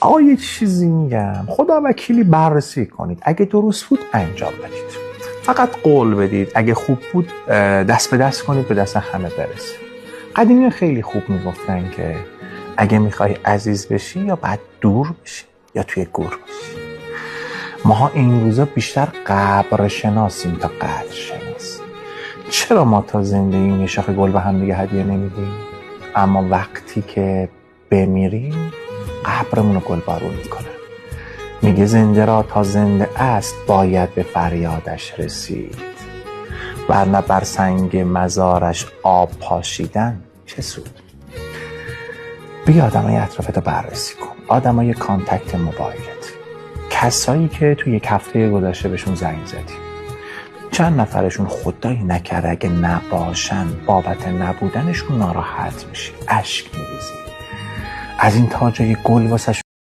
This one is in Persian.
آقا یه چیزی میگم، خدا وکیلی بررسی کنید، اگه درست بود انجام بدید، فقط قول بدید اگه خوب بود دست به دست کنید به دست همه برسه. قدیمی خیلی خوب میگفتن که اگه میخوای عزیز بشی یا باید دور بشی یا توی گور بشی. ماها این روزا بیشتر قبر شناسیم تا قدر شناس. چرا ما تا زنده ایم یه شاخه گل به هم دیگه هدیه نمیدیم، اما وقتی که بمیریم قبرمون رو گلبارون میکنه. میگه زنده را تا زنده است باید به فریادش رسید، ورنه بر سنگ مزارش آب پاشیدن چه سود. بیا آدمای اطرافتو بررسی کن، آدمای کانتکت موبایلت، کسایی که توی یک هفته گذشته بهشون زنگ زدی، چند نفرشون خدایی نکرده اگه نباشن بابت نبودنشون ناراحت میشی، اشک میریزی، از این تا جای گل واسه